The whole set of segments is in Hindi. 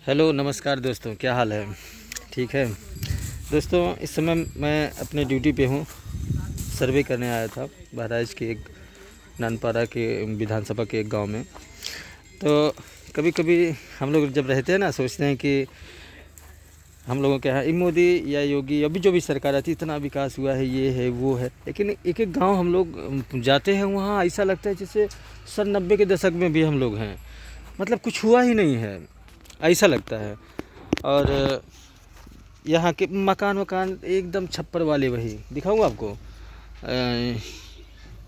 हेलो नमस्कार दोस्तों, क्या हाल है? ठीक है दोस्तों। इस समय मैं अपने ड्यूटी पे हूँ। सर्वे करने आया था बहराइच के एक नानपारा के विधानसभा के एक गांव में। तो कभी कभी हम लोग जब रहते हैं ना, सोचते हैं कि हम लोगों के यहाँ मोदी या योगी अभी जो भी सरकार आती है इतना विकास हुआ है, ये है वो है। लेकिन एक एक गांव हम लोग जाते हैं, वहाँ ऐसा लगता है जैसे 90 के दशक में भी हम लोग हैं। मतलब कुछ हुआ ही नहीं है, ऐसा लगता है। और यहाँ के मकान वकान एकदम छप्पर वाले, वही दिखाऊँ आपको।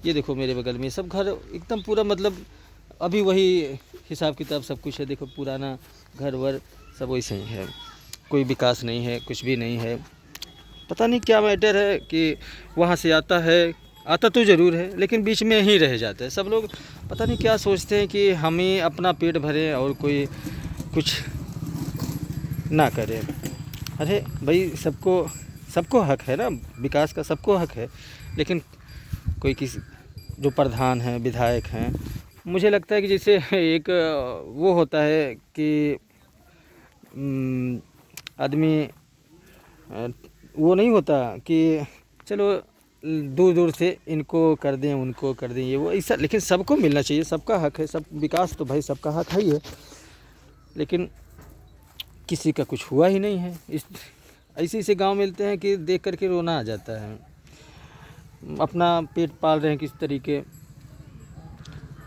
ये देखो मेरे बगल में सब घर एकदम पूरा, मतलब अभी वही हिसाब किताब सब कुछ है। देखो पुराना घर वर सब वैसे ही है, कोई विकास नहीं है, कुछ भी नहीं है। पता नहीं क्या मैटर है कि वहाँ से आता तो ज़रूर है लेकिन बीच में ही रह जाता है। सब लोग पता नहीं क्या सोचते हैं कि हम ही अपना पेट भरें और कोई कुछ ना करे। अरे भाई, सबको सबको हक है ना, विकास का सबको हक है। लेकिन कोई किसी जो प्रधान हैं, विधायक हैं, मुझे लगता है कि जैसे एक वो होता है कि आदमी वो नहीं होता कि चलो दूर दूर से इनको कर दें, उनको कर दें, ये वो ऐसा। लेकिन सबको मिलना चाहिए, सबका हक है। सब विकास तो भाई सबका हक है ही है। लेकिन किसी का कुछ हुआ ही नहीं है। इस ऐसे ऐसे गांव मिलते हैं कि देख करके रोना आ जाता है। अपना पेट पाल रहे हैं किस तरीके।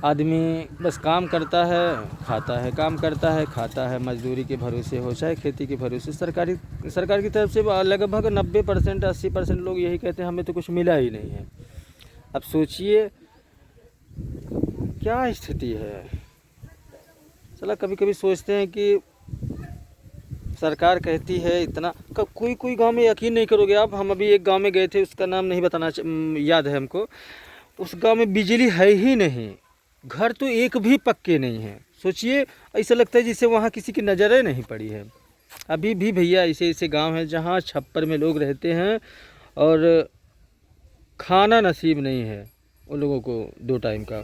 आदमी बस काम करता है, खाता है, काम करता है, खाता है, मजदूरी के भरोसे हो चाहे खेती के भरोसे। सरकार की तरफ से लगभग 90% 80% लोग यही कहते हैं हमें तो कुछ मिला ही नहीं है। अब सोचिए क्या स्थिति है। चला कभी कभी सोचते हैं कि सरकार कहती है इतना, कोई गांव में यकीन नहीं करोगे आप। हम अभी एक गांव में गए थे, उसका नाम नहीं बताना याद है हमको। उस गांव में बिजली है ही नहीं, घर तो एक भी पक्के नहीं हैं। सोचिए, ऐसा लगता है जैसे वहाँ किसी की नज़रें नहीं पड़ी है। अभी भी भैया ऐसे ऐसे गांव हैं जहाँ छप्पर में लोग रहते हैं और खाना नसीब नहीं है उन लोगों को 2 टाइम का।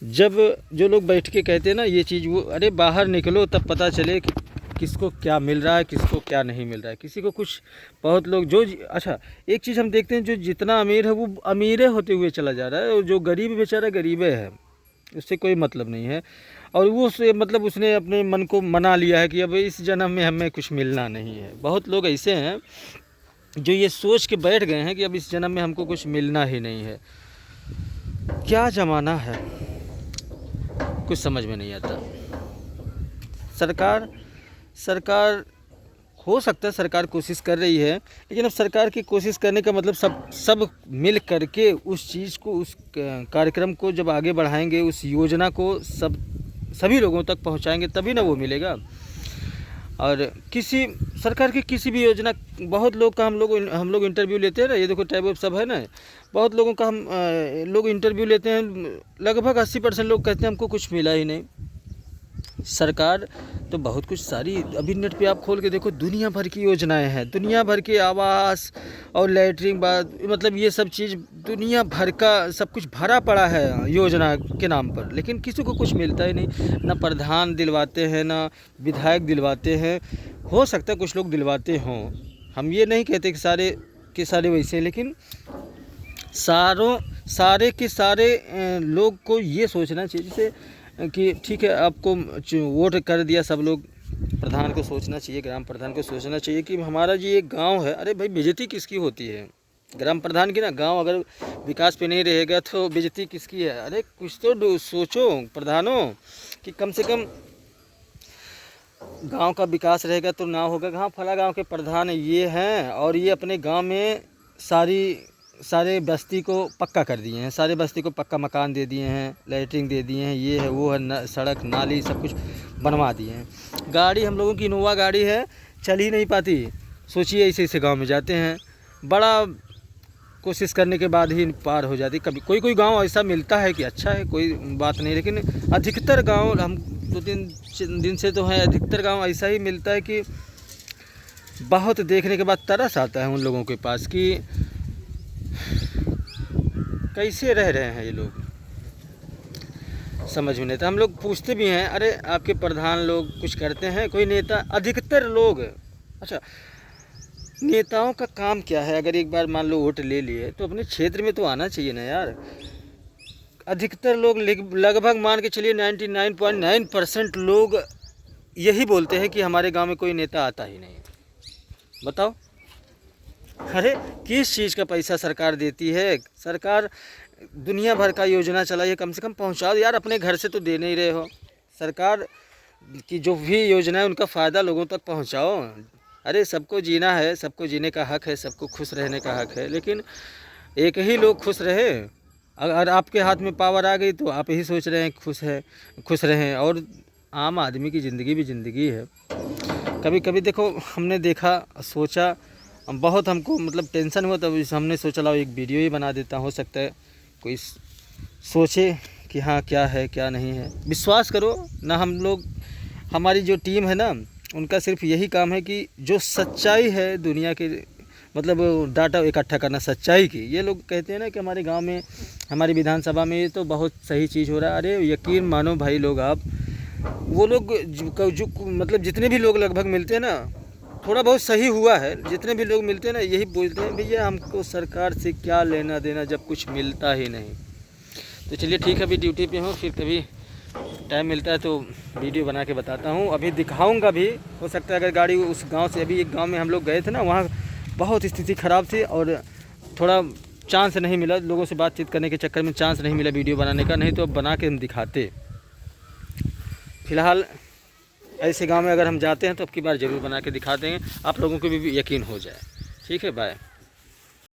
जब जो लोग बैठ के कहते हैं ना ये चीज़ वो, अरे बाहर निकलो तब पता चले कि किसको क्या मिल रहा है, किसको क्या नहीं मिल रहा है। किसी को कुछ, बहुत लोग जो अच्छा एक चीज़ हम देखते हैं, जो जितना अमीर है वो अमीर होते हुए चला जा रहा है, और जो गरीब बेचारा गरीब है, उससे कोई मतलब नहीं है। और वो मतलब उसने अपने मन को मना लिया है कि अब इस जन्म में हमें कुछ मिलना नहीं है। बहुत लोग ऐसे हैं जो ये सोच के बैठ गए हैं कि अब इस जन्म में हमको कुछ मिलना ही नहीं है। क्या ज़माना है, कुछ समझ में नहीं आता। सरकार हो सकता है सरकार कोशिश कर रही है, लेकिन अब सरकार की कोशिश करने का मतलब सब मिल करके उस चीज़ को, उस कार्यक्रम को जब आगे बढ़ाएंगे, उस योजना को सभी लोगों तक पहुंचाएंगे, तभी ना वो मिलेगा। और किसी सरकार की किसी भी योजना, बहुत लोग का हम लोग इंटरव्यू लेते हैं ना, ये देखो टैब वेब सब है ना, बहुत लोगों का हम लोग इंटरव्यू लेते हैं, लगभग 80% लोग कहते हैं हमको कुछ मिला ही नहीं। सरकार तो बहुत कुछ सारी, अभी नेट पे आप खोल के देखो, दुनिया भर की योजनाएं हैं, दुनिया भर के आवास और लैट्रिन बाद, मतलब ये सब चीज़ दुनिया भर का सब कुछ भरा पड़ा है योजना के नाम पर। लेकिन किसी को कुछ मिलता ही नहीं। ना प्रधान दिलवाते हैं, ना विधायक दिलवाते हैं। हो सकता है कुछ लोग दिलवाते हों, हम ये नहीं कहते कि सारे वैसे हैं, लेकिन सारे के सारे लोग को ये सोचना चाहिए जैसे कि ठीक है, आपको वोट कर दिया सब लोग, प्रधान को सोचना चाहिए, ग्राम प्रधान को सोचना चाहिए कि हमारा जो ये गांव है, अरे भाई बेइज्जती किसकी होती है? ग्राम प्रधान की ना। गांव अगर विकास पे नहीं रहेगा तो बेइज्जती किसकी है? अरे कुछ तो सोचो प्रधानों कि कम से कम गांव का विकास रहेगा तो ना होगा। हाँ, फला गांव के प्रधान ये हैं और ये अपने गांव में सारे बस्ती को पक्का कर दिए हैं, सारे बस्ती को पक्का मकान दे दिए हैं, लैट्रिन दे दिए हैं, ये है वो है, सड़क नाली सब कुछ बनवा दिए हैं। गाड़ी हम लोगों की इनोवा गाड़ी है, चल ही नहीं पाती। सोचिए ऐसे ऐसे गांव में जाते हैं, बड़ा कोशिश करने के बाद ही पार हो जाती। कभी कोई गांव ऐसा मिलता है कि अच्छा है, कोई बात नहीं, लेकिन अधिकतर गाँव, हम 2-3 दिन से तो हैं, अधिकतर गाँव ऐसा ही मिलता है कि बहुत देखने के बाद तरस आता है उन लोगों के पास कि कैसे रह रहे हैं ये लोग। समझ में नहीं आता। हम लोग पूछते भी हैं, अरे आपके प्रधान लोग कुछ करते हैं, कोई नेता, अधिकतर लोग, अच्छा नेताओं का काम क्या है? अगर एक बार मान लो वोट ले लिए तो अपने क्षेत्र में तो आना चाहिए ना यार। अधिकतर लोग लगभग मान के चलिए 99.9% लोग यही बोलते हैं कि हमारे गांव में कोई नेता आता ही नहीं। बताओ, अरे किस चीज़ का पैसा सरकार देती है? सरकार दुनिया भर का योजना चलाई है, कम से कम पहुंचाओ यार, अपने घर से तो दे नहीं रहे हो। सरकार की जो भी योजना है उनका फ़ायदा लोगों तक पहुंचाओ। अरे सबको जीना है, सबको जीने का हक है, सबको खुश रहने का हक है, लेकिन एक ही लोग खुश रहे। अगर आपके हाथ में पावर आ गई तो आप ही सोच रहे हैं खुश रहें, और आम आदमी की ज़िंदगी भी ज़िंदगी है। कभी कभी देखो, हमने देखा, सोचा, बहुत हमको मतलब टेंशन हुआ, तब हमने सोचा लाओ एक वीडियो ही बना देता, हो सकता है कोई सोचे कि हाँ क्या है क्या नहीं है। विश्वास करो ना, हम लोग, हमारी जो टीम है ना, उनका सिर्फ यही काम है कि जो सच्चाई है दुनिया के, मतलब डाटा इकट्ठा करना सच्चाई की। ये लोग कहते हैं ना कि हमारे गांव में, हमारी विधानसभा में ये तो बहुत सही चीज़ हो रहा है। अरे यकीन मानो भाई लोग, आप वो लोग जो मतलब जितने भी लोग लगभग मिलते हैं ना, थोड़ा बहुत सही हुआ है। जितने भी लोग मिलते हैं ना, यही बोलते हैं भैया हमको सरकार से क्या लेना देना जब कुछ मिलता ही नहीं। तो चलिए ठीक है, अभी ड्यूटी पे हूँ, फिर कभी टाइम मिलता है तो वीडियो बना के बताता हूँ। अभी दिखाऊंगा भी, हो सकता है अगर गाड़ी उस गांव से, अभी एक गांव में हम लोग गए थे ना, वहाँ बहुत स्थिति ख़राब थी और थोड़ा चांस नहीं मिला, लोगों से बातचीत करने के चक्कर में चांस नहीं मिला वीडियो बनाने का, नहीं तो अब बना के हम दिखाते। फ़िलहाल ऐसे गांव में अगर हम जाते हैं तो अब की बार ज़रूर बना के दिखा देंगे, आप लोगों को भी यकीन हो जाए। ठीक है, बाय।